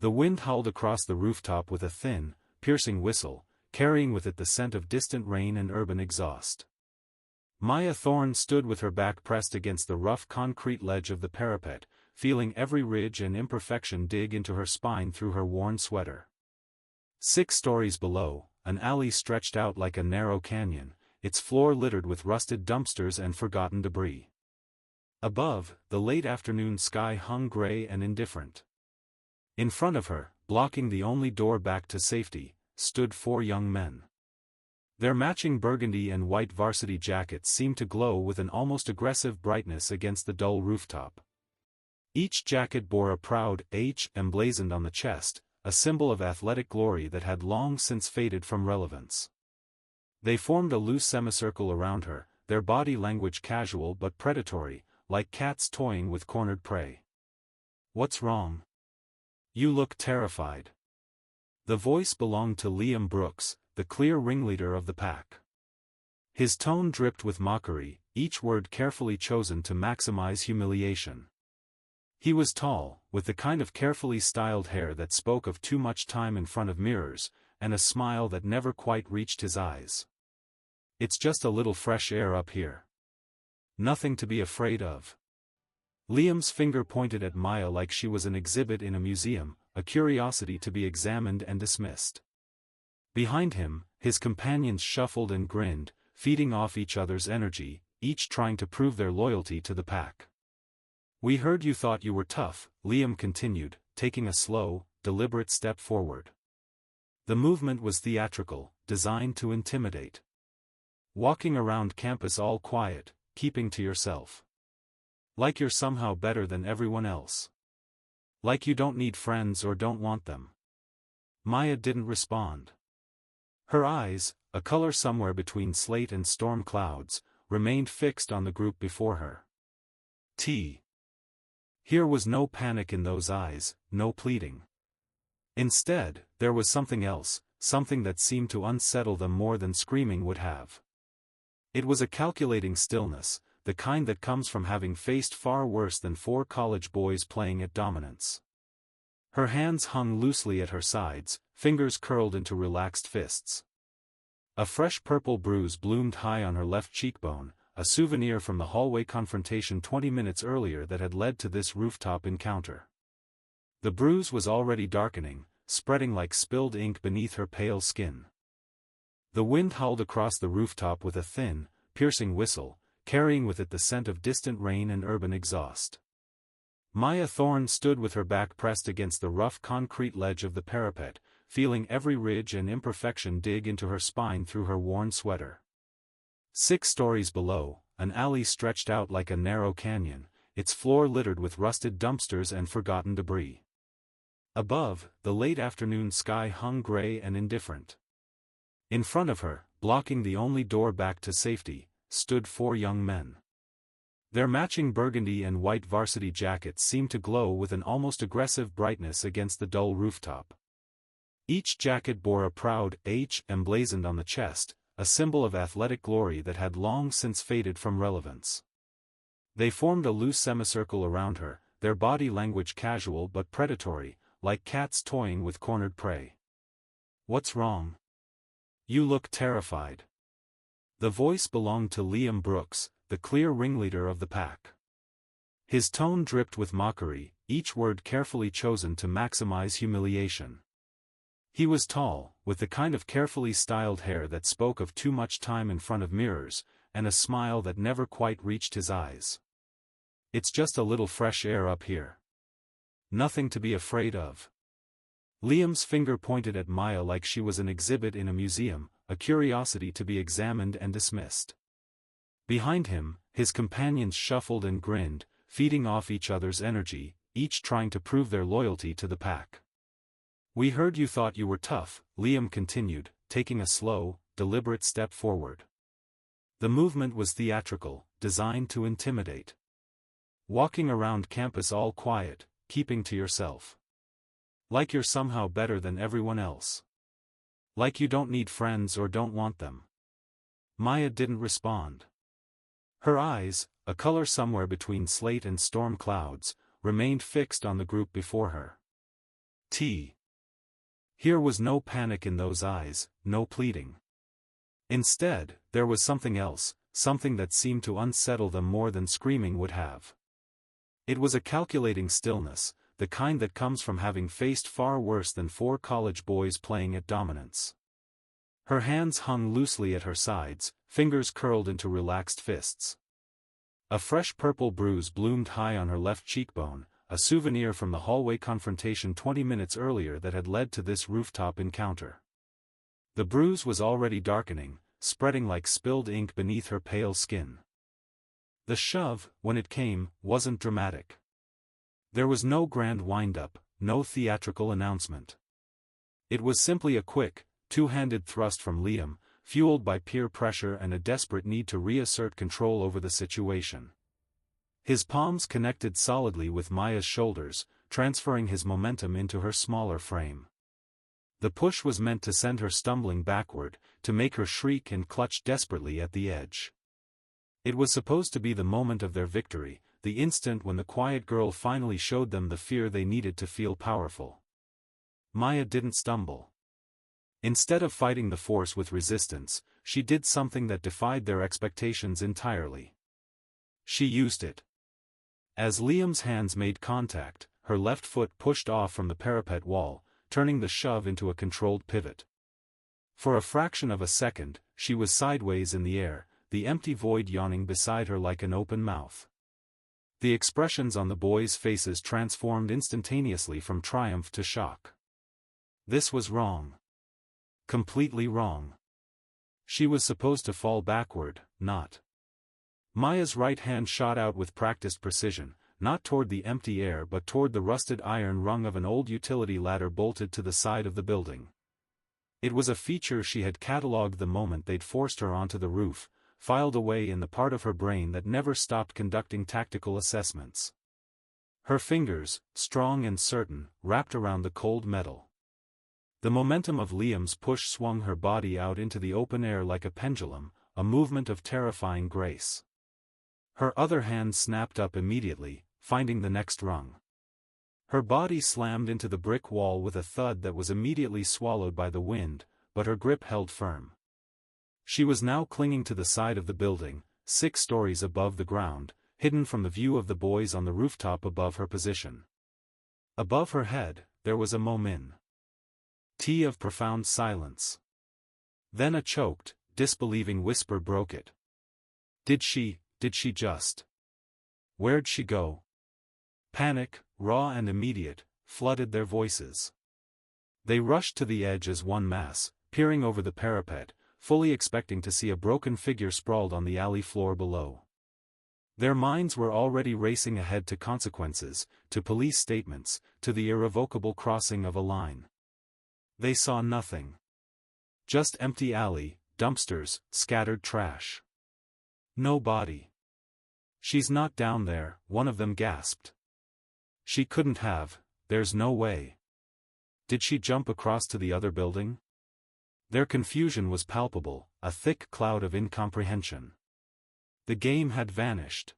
The wind howled across the rooftop with a thin, piercing whistle, carrying with it the scent of distant rain and urban exhaust. Maya Thorne stood with her back pressed against the rough concrete ledge of the parapet, feeling every ridge and imperfection dig into her spine through her worn sweater. 6 stories below, an alley stretched out like a narrow canyon, its floor littered with rusted dumpsters and forgotten debris. Above, the late afternoon sky hung gray and indifferent. In front of her, blocking the only door back to safety, stood 4 young men. Their matching burgundy and white varsity jackets seemed to glow with an almost aggressive brightness against the dull rooftop. Each jacket bore a proud H emblazoned on the chest, a symbol of athletic glory that had long since faded from relevance. They formed a loose semicircle around her, their body language casual but predatory, like cats toying with cornered prey. "What's wrong? You look terrified." The voice belonged to Liam Brooks, the clear ringleader of the pack. His tone dripped with mockery, each word carefully chosen to maximize humiliation. He was tall, with the kind of carefully styled hair that spoke of too much time in front of mirrors, and a smile that never quite reached his eyes. "It's just a little fresh air up here. Nothing to be afraid of." Liam's finger pointed at Maya like she was an exhibit in a museum, a curiosity to be examined and dismissed. Behind him, his companions shuffled and grinned, feeding off each other's energy, each trying to prove their loyalty to the pack. "We heard you thought you were tough," Liam continued, taking a slow, deliberate step forward. The movement was theatrical, designed to intimidate. "Walking around campus all quiet, keeping to yourself. Like you're somehow better than everyone else. Like you don't need friends or don't want them." Maya didn't respond. Her eyes, a color somewhere between slate and storm clouds, remained fixed on the group before her. Here was no panic in those eyes, no pleading. Instead, there was something else, something that seemed to unsettle them more than screaming would have. It was a calculating stillness, the kind that comes from having faced far worse than 4 college boys playing at dominance. Her hands hung loosely at her sides, fingers curled into relaxed fists. A fresh purple bruise bloomed high on her left cheekbone, a souvenir from the hallway confrontation 20 minutes earlier that had led to this rooftop encounter. The bruise was already darkening, spreading like spilled ink beneath her pale skin. The wind howled across the rooftop with a thin, piercing whistle, carrying with it the scent of distant rain and urban exhaust. Maya Thorne stood with her back pressed against the rough concrete ledge of the parapet, feeling every ridge and imperfection dig into her spine through her worn sweater. 6 stories below, an alley stretched out like a narrow canyon, its floor littered with rusted dumpsters and forgotten debris. Above, the late afternoon sky hung gray and indifferent. In front of her, blocking the only door back to safety, stood 4 young men. Their matching burgundy and white varsity jackets seemed to glow with an almost aggressive brightness against the dull rooftop. Each jacket bore a proud H emblazoned on the chest, a symbol of athletic glory that had long since faded from relevance. They formed a loose semicircle around her, their body language casual but predatory, like cats toying with cornered prey. "What's wrong? You look terrified." The voice belonged to Liam Brooks, the clear ringleader of the pack. His tone dripped with mockery, each word carefully chosen to maximize humiliation. He was tall, with the kind of carefully styled hair that spoke of too much time in front of mirrors, and a smile that never quite reached his eyes. "It's just a little fresh air up here. Nothing to be afraid of." Liam's finger pointed at Maya like she was an exhibit in a museum, a curiosity to be examined and dismissed. Behind him, his companions shuffled and grinned, feeding off each other's energy, each trying to prove their loyalty to the pack. "We heard you thought you were tough," Liam continued, taking a slow, deliberate step forward. The movement was theatrical, designed to intimidate. "Walking around campus all quiet, keeping to yourself. Like you're somehow better than everyone else. Like you don't need friends or don't want them." Maya didn't respond. Her eyes, a color somewhere between slate and storm clouds, remained fixed on the group before her. T. Here was no panic in those eyes, no pleading. Instead, there was something else, something that seemed to unsettle them more than screaming would have. It was a calculating stillness, the kind that comes from having faced far worse than 4 college boys playing at dominance. Her hands hung loosely at her sides, fingers curled into relaxed fists. A fresh purple bruise bloomed high on her left cheekbone, a souvenir from the hallway confrontation 20 minutes earlier that had led to this rooftop encounter. The bruise was already darkening, spreading like spilled ink beneath her pale skin. The shove, when it came, wasn't dramatic. There was no grand wind-up, no theatrical announcement. It was simply a quick, two-handed thrust from Liam, fueled by peer pressure and a desperate need to reassert control over the situation. His palms connected solidly with Maya's shoulders, transferring his momentum into her smaller frame. The push was meant to send her stumbling backward, to make her shriek and clutch desperately at the edge. It was supposed to be the moment of their victory, the instant when the quiet girl finally showed them the fear they needed to feel powerful. Maya didn't stumble. Instead of fighting the force with resistance, she did something that defied their expectations entirely. She used it. As Liam's hands made contact, her left foot pushed off from the parapet wall, turning the shove into a controlled pivot. For a fraction of a second, she was sideways in the air, the empty void yawning beside her like an open mouth. The expressions on the boys' faces transformed instantaneously from triumph to shock. This was wrong. Completely wrong. She was supposed to fall backward, not. Maya's right hand shot out with practiced precision, not toward the empty air but toward the rusted iron rung of an old utility ladder bolted to the side of the building. It was a feature she had catalogued the moment they'd forced her onto the roof, filed away in the part of her brain that never stopped conducting tactical assessments. Her fingers, strong and certain, wrapped around the cold metal. The momentum of Liam's push swung her body out into the open air like a pendulum, a movement of terrifying grace. Her other hand snapped up immediately, finding the next rung. Her body slammed into the brick wall with a thud that was immediately swallowed by the wind, but her grip held firm. She was now clinging to the side of the building, 6 stories above the ground, hidden from the view of the boys on the rooftop above her position. Above her head, there was a moment of profound silence. Then a choked, disbelieving whisper broke it. Did she just? Where'd she go? Panic, raw and immediate, flooded their voices. They rushed to the edge as one mass, peering over the parapet, fully expecting to see a broken figure sprawled on the alley floor below. Their minds were already racing ahead to consequences, to police statements, to the irrevocable crossing of a line. They saw nothing. Just empty alley, dumpsters, scattered trash. No body. She's not down there, one of them gasped. She couldn't have, there's no way. Did she jump across to the other building? Their confusion was palpable, a thick cloud of incomprehension. The game had vanished.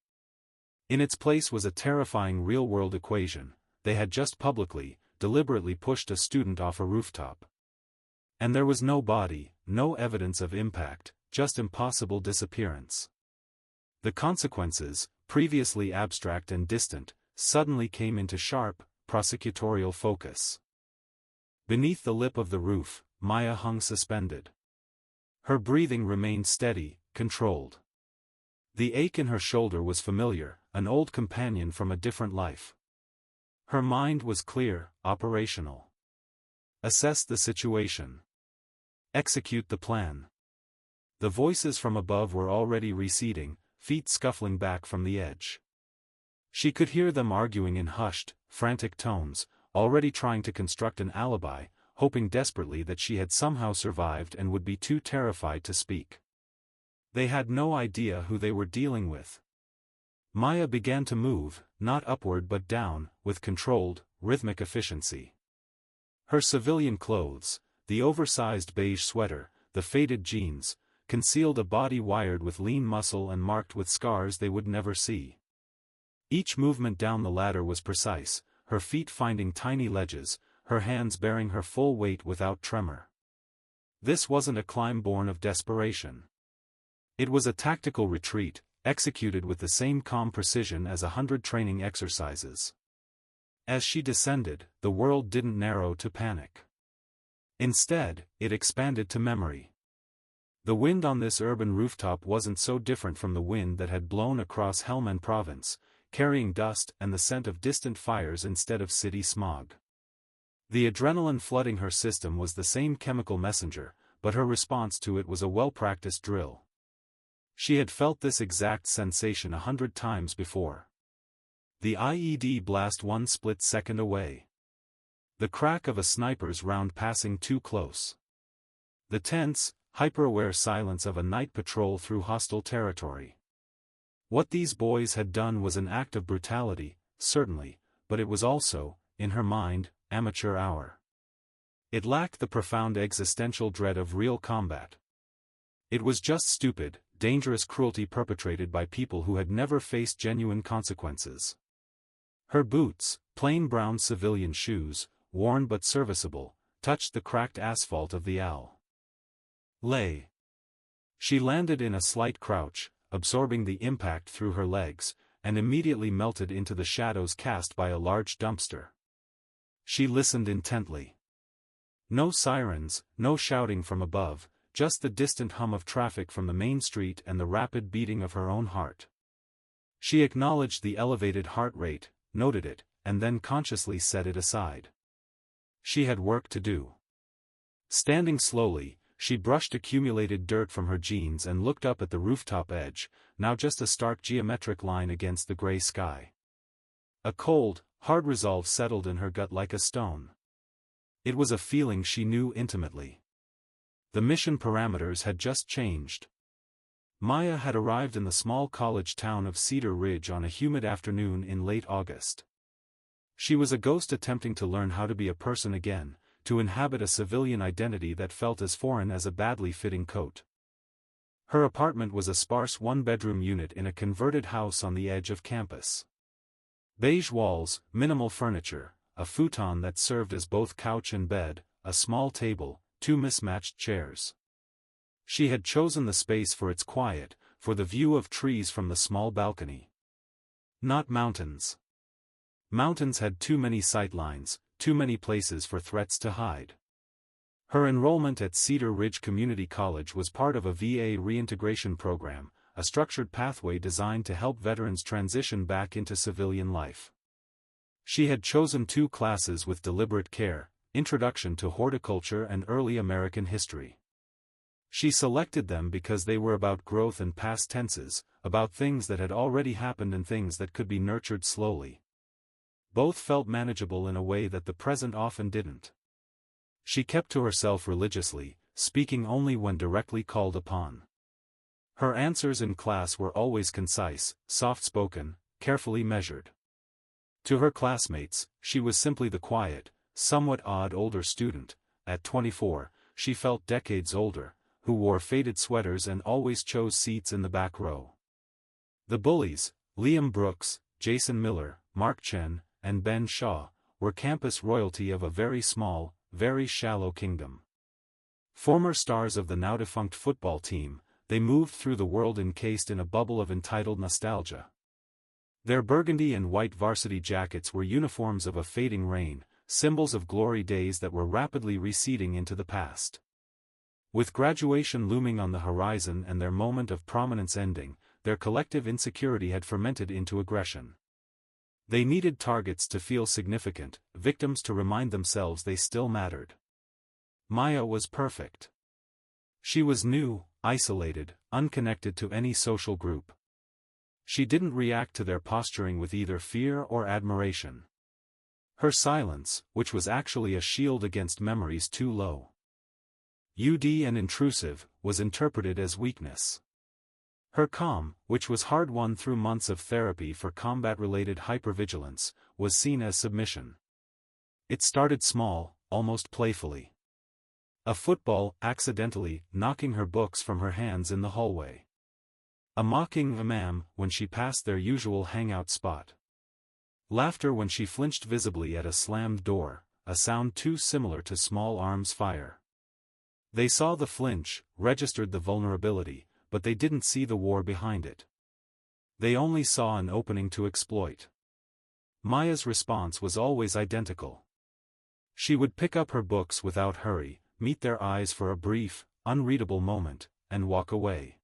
In its place was a terrifying real-world equation: they had just publicly, deliberately pushed a student off a rooftop. And there was no body, no evidence of impact, just impossible disappearance. The consequences, previously abstract and distant, suddenly came into sharp, prosecutorial focus. Beneath the lip of the roof, Maya hung suspended. Her breathing remained steady, controlled. The ache in her shoulder was familiar, an old companion from a different life. Her mind was clear, operational. Assess the situation. Execute the plan. The voices from above were already receding, feet scuffling back from the edge. She could hear them arguing in hushed, frantic tones, already trying to construct an alibi, hoping desperately that she had somehow survived and would be too terrified to speak. They had no idea who they were dealing with. Maya began to move, not upward but down, with controlled, rhythmic efficiency. Her civilian clothes, the oversized beige sweater, the faded jeans, concealed a body wired with lean muscle and marked with scars they would never see. Each movement down the ladder was precise, her feet finding tiny ledges, her hands bearing her full weight without tremor. This wasn't a climb born of desperation. It was a tactical retreat, executed with the same calm precision as 100 training exercises. As she descended, the world didn't narrow to panic. Instead, it expanded to memory. The wind on this urban rooftop wasn't so different from the wind that had blown across Helmand province, carrying dust and the scent of distant fires instead of city smog. The adrenaline flooding her system was the same chemical messenger, but her response to it was a well-practiced drill. She had felt this exact sensation 100 times before. The IED blast one split second away. The crack of a sniper's round passing too close. The tense, hyper-aware silence of a night patrol through hostile territory. What these boys had done was an act of brutality, certainly, but it was also, in her mind, amateur hour. It lacked the profound existential dread of real combat. It was just stupid, dangerous cruelty perpetrated by people who had never faced genuine consequences. Her boots, plain brown civilian shoes, worn but serviceable, touched the cracked asphalt of the alley. She landed in a slight crouch, absorbing the impact through her legs, and immediately melted into the shadows cast by a large dumpster. She listened intently. No sirens, no shouting from above, just the distant hum of traffic from the main street and the rapid beating of her own heart. She acknowledged the elevated heart rate, noted it, and then consciously set it aside. She had work to do. Standing slowly, she brushed accumulated dirt from her jeans and looked up at the rooftop edge, now just a stark geometric line against the gray sky. A cold, hard resolve settled in her gut like a stone. It was a feeling she knew intimately. The mission parameters had just changed. Maya had arrived in the small college town of Cedar Ridge on a humid afternoon in late August. She was a ghost attempting to learn how to be a person again, to inhabit a civilian identity that felt as foreign as a badly fitting coat. Her apartment was a sparse one-bedroom unit in a converted house on the edge of campus. Beige walls, minimal furniture, a futon that served as both couch and bed, a small table, 2 mismatched chairs. She had chosen the space for its quiet, for the view of trees from the small balcony. Not mountains. Mountains had too many sightlines, too many places for threats to hide. Her enrollment at Cedar Ridge Community College was part of a VA reintegration program, a structured pathway designed to help veterans transition back into civilian life. She had chosen 2 classes with deliberate care, Introduction to Horticulture and Early American History. She selected them because they were about growth and past tenses, about things that had already happened and things that could be nurtured slowly. Both felt manageable in a way that the present often didn't. She kept to herself religiously, speaking only when directly called upon. Her answers in class were always concise, soft-spoken, carefully measured. To her classmates, she was simply the quiet, somewhat odd older student. At 24, she felt decades older, who wore faded sweaters and always chose seats in the back row. The Bullies, Liam Brooks, Jason Miller, Mark Chen, and Ben Shaw, were campus royalty of a very small, very shallow kingdom. Former stars of the now-defunct football team, they moved through the world encased in a bubble of entitled nostalgia. Their burgundy and white varsity jackets were uniforms of a fading reign, symbols of glory days that were rapidly receding into the past. With graduation looming on the horizon and their moment of prominence ending, their collective insecurity had fermented into aggression. They needed targets to feel significant, victims to remind themselves they still mattered. Maya was perfect. She was new, isolated, unconnected to any social group. She didn't react to their posturing with either fear or admiration. Her silence, which was actually a shield against memories too low, and intrusive, was interpreted as weakness. Her calm, which was hard-won through months of therapy for combat-related hypervigilance, was seen as submission. It started small, almost playfully. A football accidentally knocking her books from her hands in the hallway. A mocking "ma'am" when she passed their usual hangout spot. Laughter when she flinched visibly at a slammed door, a sound too similar to small arms fire. They saw the flinch, registered the vulnerability, but they didn't see the war behind it. They only saw an opening to exploit. Maya's response was always identical. She would pick up her books without hurry, meet their eyes for a brief, unreadable moment, and walk away.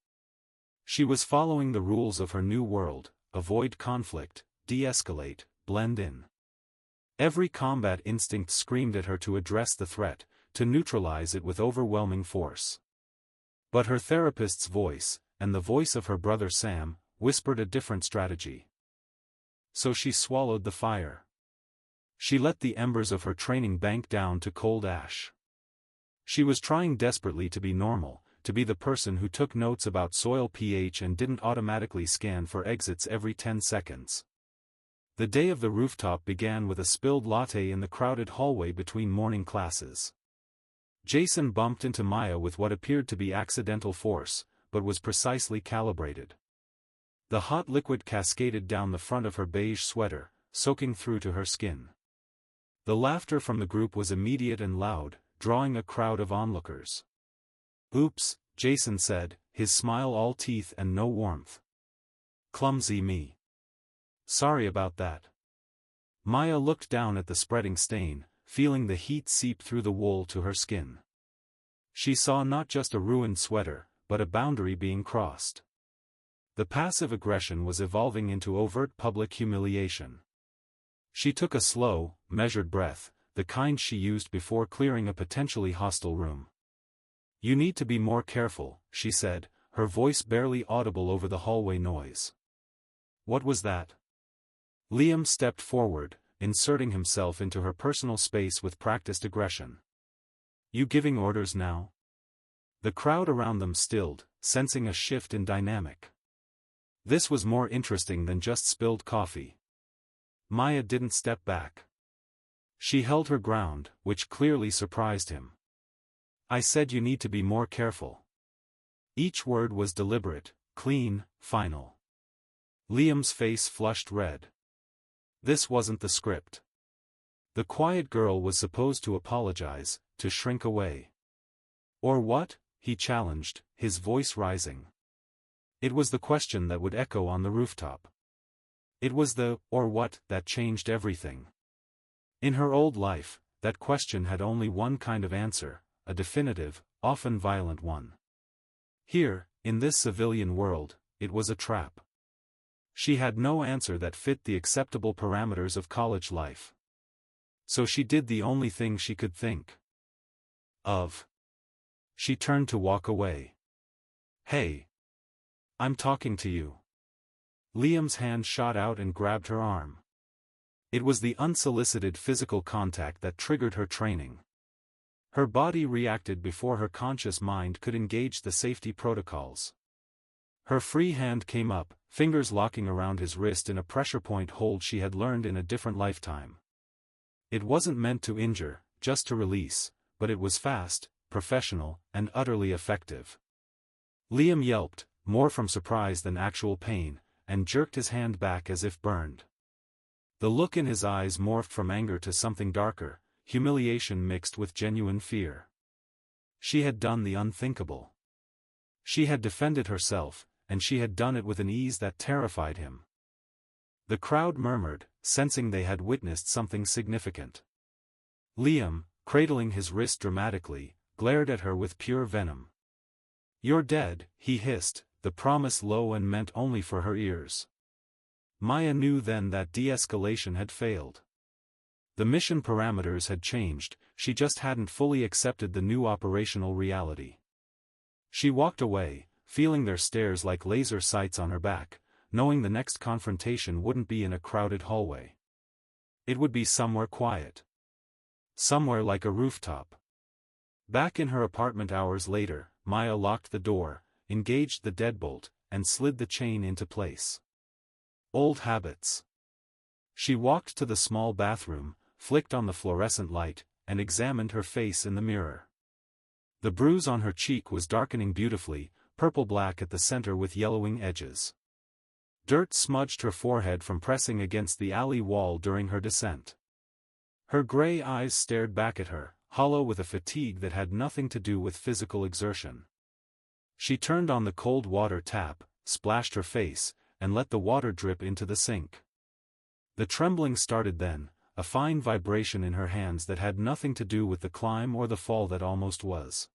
She was following the rules of her new world: avoid conflict, de-escalate, blend in. Every combat instinct screamed at her to address the threat, to neutralize it with overwhelming force. But her therapist's voice, and the voice of her brother Sam, whispered a different strategy. So she swallowed the fire. She let the embers of her training bank down to cold ash. She was trying desperately to be normal, to be the person who took notes about soil pH and didn't automatically scan for exits every 10 seconds. The day of the rooftop began with a spilled latte in the crowded hallway between morning classes. Jason bumped into Maya with what appeared to be accidental force, but was precisely calibrated. The hot liquid cascaded down the front of her beige sweater, soaking through to her skin. The laughter from the group was immediate and loud, drawing a crowd of onlookers. "Oops," Jason said, his smile all teeth and no warmth. "Clumsy me. Sorry about that." Maya looked down at the spreading stain, feeling the heat seep through the wool to her skin. She saw not just a ruined sweater, but a boundary being crossed. The passive aggression was evolving into overt public humiliation. She took a slow, measured breath, the kind she used before clearing a potentially hostile room. "You need to be more careful," she said, her voice barely audible over the hallway noise. "What was that?" Liam stepped forward, inserting himself into her personal space with practiced aggression. "You giving orders now?" The crowd around them stilled, sensing a shift in dynamic. This was more interesting than just spilled coffee. Maya didn't step back. She held her ground, which clearly surprised him. "I said you need to be more careful." Each word was deliberate, clean, final. Liam's face flushed red. This wasn't the script. The quiet girl was supposed to apologize, to shrink away. Or what? He challenged, his voice rising. It was the question that would echo on the rooftop. It was the "or what" that changed everything. In her old life, that question had only one kind of answer, a definitive, often violent one. Here, in this civilian world, it was a trap. She had no answer that fit the acceptable parameters of college life. So she did the only thing she could think of. She turned to walk away. "Hey! I'm talking to you." Liam's hand shot out and grabbed her arm. It was the unsolicited physical contact that triggered her training. Her body reacted before her conscious mind could engage the safety protocols. Her free hand came up, fingers locking around his wrist in a pressure point hold she had learned in a different lifetime. It wasn't meant to injure, just to release, but it was fast, professional, and utterly effective. Liam yelped, more from surprise than actual pain, and jerked his hand back as if burned. The look in his eyes morphed from anger to something darker, humiliation mixed with genuine fear. She had done the unthinkable. She had defended herself, and she had done it with an ease that terrified him. The crowd murmured, sensing they had witnessed something significant. Liam, cradling his wrist dramatically, glared at her with pure venom. "You're dead," he hissed, the promise low and meant only for her ears. Maya knew then that de-escalation had failed. The mission parameters had changed, she just hadn't fully accepted the new operational reality. She walked away, feeling their stares like laser sights on her back, knowing the next confrontation wouldn't be in a crowded hallway. It would be somewhere quiet. Somewhere like a rooftop. Back in her apartment hours later, Maya locked the door, engaged the deadbolt, and slid the chain into place. Old habits. She walked to the small bathroom, flicked on the fluorescent light, and examined her face in the mirror. The bruise on her cheek was darkening beautifully, purple-black at the center with yellowing edges. Dirt smudged her forehead from pressing against the alley wall during her descent. Her gray eyes stared back at her, hollow with a fatigue that had nothing to do with physical exertion. She turned on the cold water tap, splashed her face, and let the water drip into the sink. The trembling started then, a fine vibration in her hands that had nothing to do with the climb or the fall that almost was.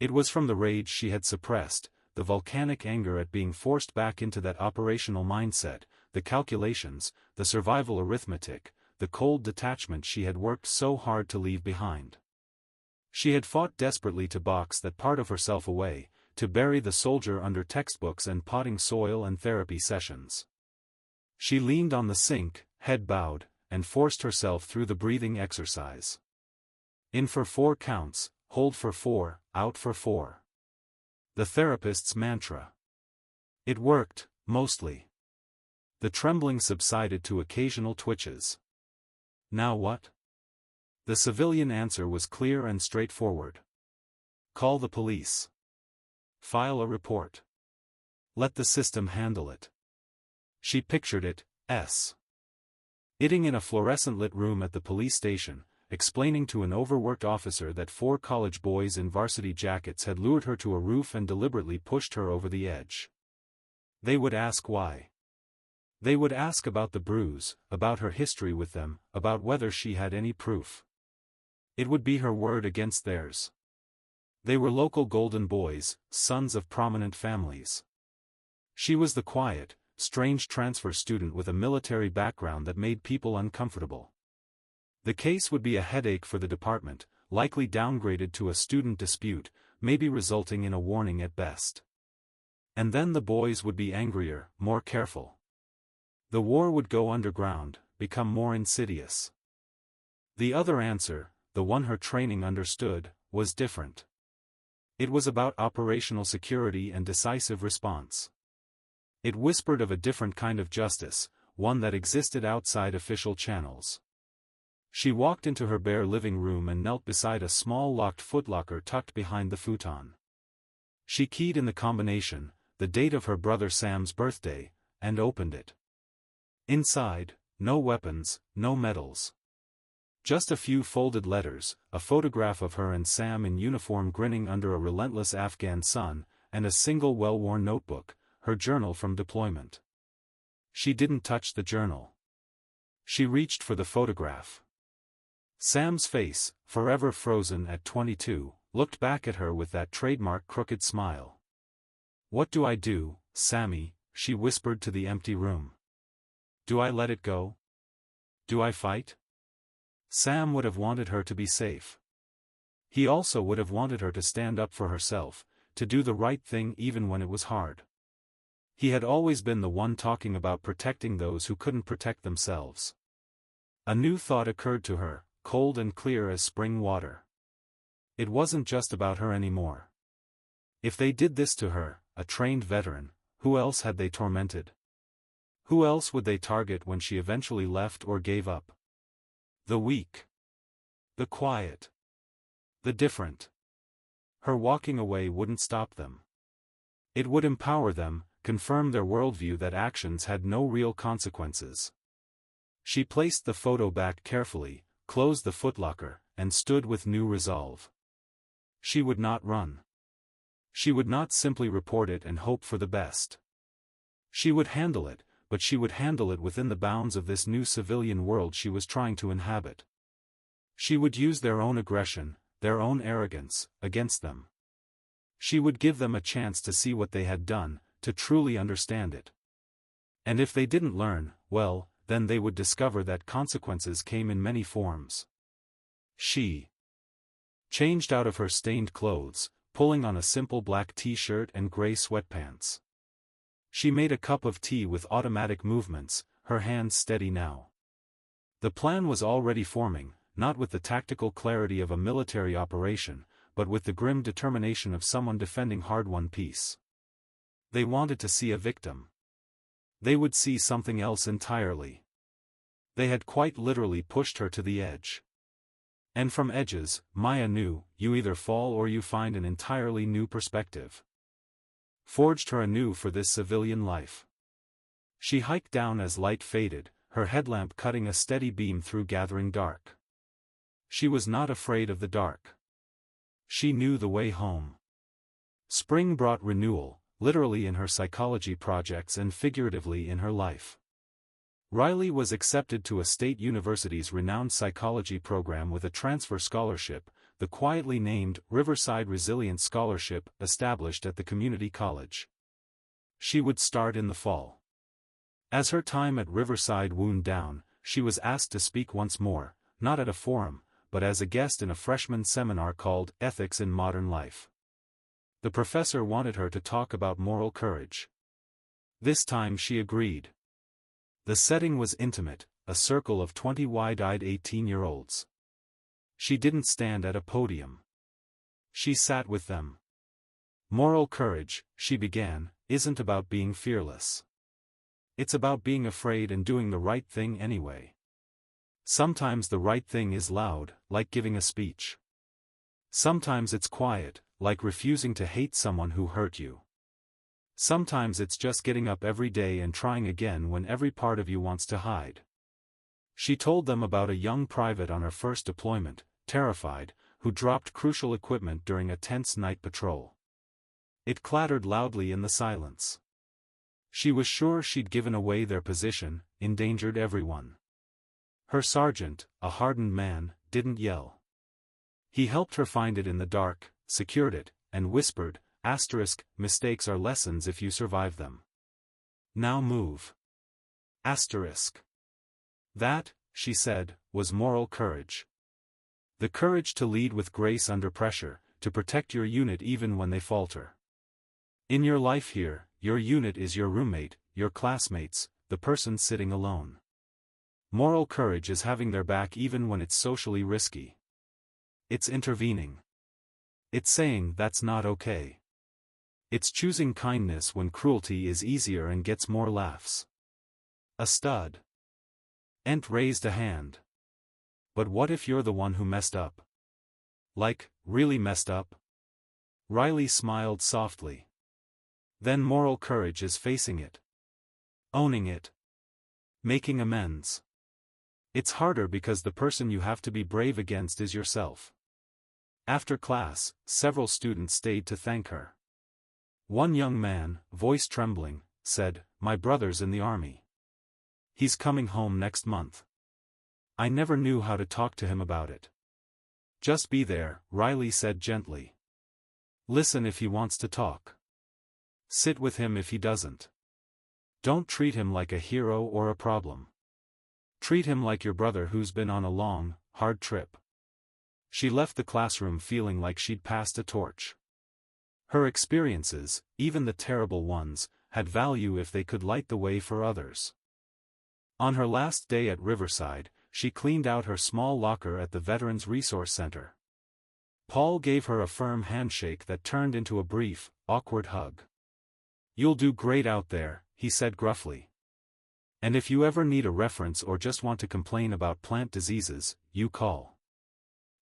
It was from the rage she had suppressed, the volcanic anger at being forced back into that operational mindset, the calculations, the survival arithmetic, the cold detachment she had worked so hard to leave behind. She had fought desperately to box that part of herself away, to bury the soldier under textbooks and potting soil and therapy sessions. She leaned on the sink, head bowed, and forced herself through the breathing exercise. In for 4 counts, hold for 4, out for 4. The therapist's mantra. It worked, mostly. The trembling subsided to occasional twitches. Now what? The civilian answer was clear and straightforward. Call the police. File a report. Let the system handle it. She pictured it, sitting in a fluorescent-lit room at the police station, explaining to an overworked officer that 4 college boys in varsity jackets had lured her to a roof and deliberately pushed her over the edge. They would ask why. They would ask about the bruise, about her history with them, about whether she had any proof. It would be her word against theirs. They were local golden boys, sons of prominent families. She was the quiet, strange transfer student with a military background that made people uncomfortable. The case would be a headache for the department, likely downgraded to a student dispute, maybe resulting in a warning at best. And then the boys would be angrier, more careful. The war would go underground, become more insidious. The other answer, the one her training understood, was different. It was about operational security and decisive response. It whispered of a different kind of justice, one that existed outside official channels. She walked into her bare living room and knelt beside a small locked footlocker tucked behind the futon. She keyed in the combination, the date of her brother Sam's birthday, and opened it. Inside, no weapons, no medals. Just a few folded letters, a photograph of her and Sam in uniform grinning under a relentless Afghan sun, and a single well-worn notebook, her journal from deployment. She didn't touch the journal. She reached for the photograph. Sam's face, forever frozen at 22, looked back at her with that trademark crooked smile. "What do I do, Sammy?" she whispered to the empty room. "Do I let it go? Do I fight?" Sam would have wanted her to be safe. He also would have wanted her to stand up for herself, to do the right thing even when it was hard. He had always been the one talking about protecting those who couldn't protect themselves. A new thought occurred to her, cold and clear as spring water. It wasn't just about her anymore. If they did this to her, a trained veteran, who else had they tormented? Who else would they target when she eventually left or gave up? The weak. The quiet. The different. Her walking away wouldn't stop them. It would empower them, confirm their worldview that actions had no real consequences. She placed the photo back carefully, closed the footlocker, and stood with new resolve. She would not run. She would not simply report it and hope for the best. She would handle it, but she would handle it within the bounds of this new civilian world she was trying to inhabit. She would use their own aggression, their own arrogance, against them. She would give them a chance to see what they had done, to truly understand it. And if they didn't learn, well, then they would discover that consequences came in many forms. She changed out of her stained clothes, pulling on a simple black t-shirt and gray sweatpants. She made a cup of tea with automatic movements, her hands steady now. The plan was already forming, not with the tactical clarity of a military operation, but with the grim determination of someone defending hard-won peace. They wanted to see a victim. They would see something else entirely. They had quite literally pushed her to the edge. And from edges, Maya knew, you either fall or you find an entirely new perspective. Forged her anew for this civilian life. She hiked down as light faded, her headlamp cutting a steady beam through gathering dark. She was not afraid of the dark. She knew the way home. Spring brought renewal, literally in her psychology projects and figuratively in her life. Riley was accepted to a state university's renowned psychology program with a transfer scholarship, the quietly named Riverside Resilience Scholarship, established at the community college. She would start in the fall. As her time at Riverside wound down, she was asked to speak once more, not at a forum, but as a guest in a freshman seminar called Ethics in Modern Life. The professor wanted her to talk about moral courage. This time she agreed. The setting was intimate, a circle of 20 wide-eyed 18-year-olds. She didn't stand at a podium. She sat with them. Moral courage, she began, isn't about being fearless. It's about being afraid and doing the right thing anyway. Sometimes the right thing is loud, like giving a speech. Sometimes it's quiet, like refusing to hate someone who hurt you. Sometimes it's just getting up every day and trying again when every part of you wants to hide. She told them about a young private on her first deployment, terrified, who dropped crucial equipment during a tense night patrol. It clattered loudly in the silence. She was sure she'd given away their position, endangered everyone. Her sergeant, a hardened man, didn't yell. He helped her find it in the dark, secured it, and whispered, "Mistakes are lessons if you survive them. Now move." That, she said, was moral courage. The courage to lead with grace under pressure, to protect your unit even when they falter. In your life here, your unit is your roommate, your classmates, the person sitting alone. Moral courage is having their back even when it's socially risky. It's intervening. It's saying that's not okay. It's choosing kindness when cruelty is easier and gets more laughs. A stud. Ent raised a hand. But what if you're the one who messed up? Like, really messed up? Riley smiled softly. Then moral courage is facing it. Owning it. Making amends. It's harder because the person you have to be brave against is yourself. After class, several students stayed to thank her. One young man, voice trembling, said, "My brother's in the army. He's coming home next month. I never knew how to talk to him about it." "Just be there," Riley said gently. "Listen if he wants to talk. Sit with him if he doesn't. Don't treat him like a hero or a problem. Treat him like your brother who's been on a long, hard trip." She left the classroom feeling like she'd passed a torch. Her experiences, even the terrible ones, had value if they could light the way for others. On her last day at Riverside, she cleaned out her small locker at the Veterans Resource Center. Paul gave her a firm handshake that turned into a brief, awkward hug. "You'll do great out there," he said gruffly. "And if you ever need a reference or just want to complain about plant diseases, you call."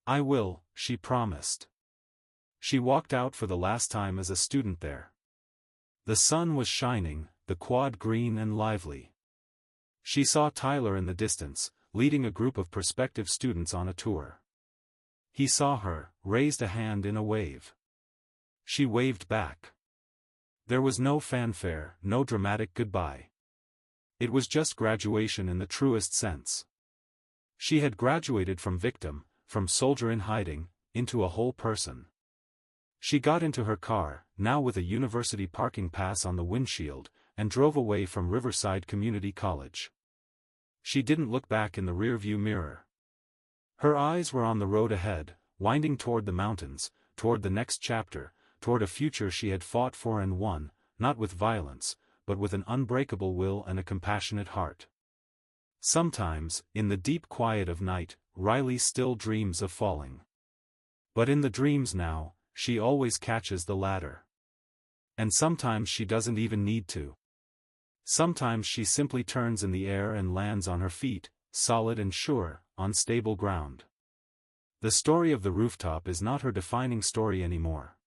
"I will," she promised. She walked out for the last time as a student there. The sun was shining, the quad green and lively. She saw Tyler in the distance, leading a group of prospective students on a tour. He saw her, raised a hand in a wave. She waved back. There was no fanfare, no dramatic goodbye. It was just graduation in the truest sense. She had graduated from victim, from soldier in hiding, into a whole person. She got into her car, now with a university parking pass on the windshield, and drove away from Riverside Community College. She didn't look back in the rearview mirror. Her eyes were on the road ahead, winding toward the mountains, toward the next chapter, toward a future she had fought for and won, not with violence, but with an unbreakable will and a compassionate heart. Sometimes, in the deep quiet of night, Riley still dreams of falling. But in the dreams now, she always catches the ladder. And sometimes she doesn't even need to. Sometimes she simply turns in the air and lands on her feet, solid and sure, on stable ground. The story of the rooftop is not her defining story anymore.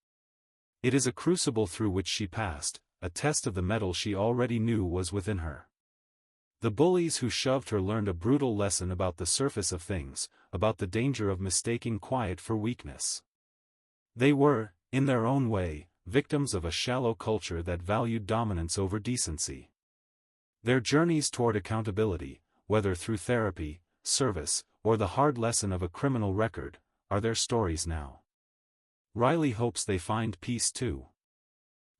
It is a crucible through which she passed, a test of the metal she already knew was within her. The bullies who shoved her learned a brutal lesson about the surface of things, about the danger of mistaking quiet for weakness. They were, in their own way, victims of a shallow culture that valued dominance over decency. Their journeys toward accountability, whether through therapy, service, or the hard lesson of a criminal record, are their stories now. Riley hopes they find peace too.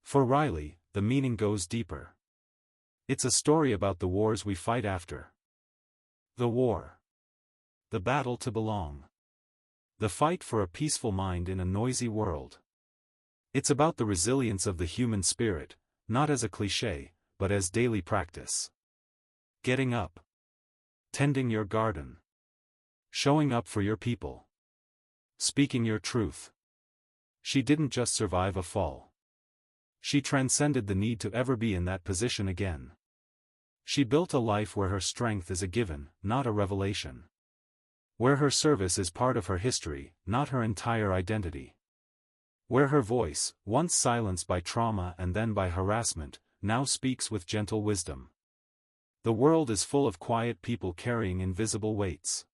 For Riley, the meaning goes deeper. It's a story about the wars we fight after. The war. The battle to belong. The fight for a peaceful mind in a noisy world. It's about the resilience of the human spirit, not as a cliché, but as daily practice. Getting up. Tending your garden. Showing up for your people. Speaking your truth. She didn't just survive a fall. She transcended the need to ever be in that position again. She built a life where her strength is a given, not a revelation. Where her service is part of her history, not her entire identity. Where her voice, once silenced by trauma and then by harassment, now speaks with gentle wisdom. The world is full of quiet people carrying invisible weights.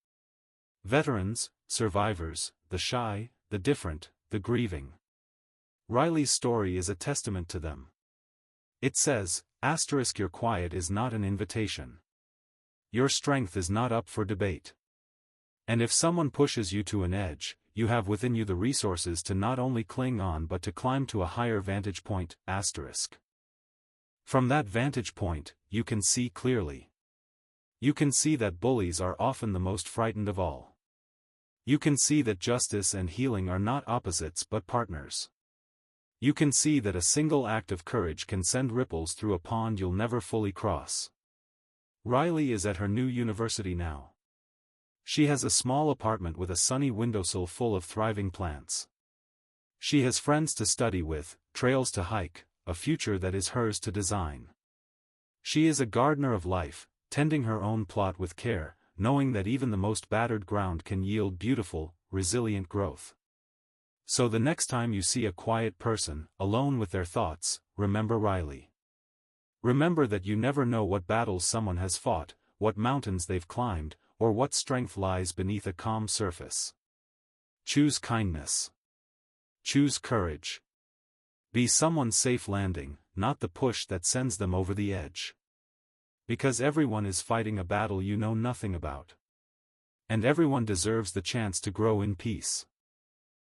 Veterans, survivors, the shy, the different, the grieving. Riley's story is a testament to them. It says, your quiet is not an invitation. Your strength is not up for debate. And if someone pushes you to an edge, you have within you the resources to not only cling on but to climb to a higher vantage point. From that vantage point, you can see clearly. You can see that bullies are often the most frightened of all. You can see that justice and healing are not opposites but partners. You can see that a single act of courage can send ripples through a pond you'll never fully cross. Riley is at her new university now. She has a small apartment with a sunny windowsill full of thriving plants. She has friends to study with, trails to hike, a future that is hers to design. She is a gardener of life, tending her own plot with care, knowing that even the most battered ground can yield beautiful, resilient growth. So the next time you see a quiet person, alone with their thoughts, remember Riley. Remember that you never know what battles someone has fought, what mountains they've climbed, or what strength lies beneath a calm surface. Choose kindness. Choose courage. Be someone's safe landing, not the push that sends them over the edge. Because everyone is fighting a battle you know nothing about. And everyone deserves the chance to grow in peace.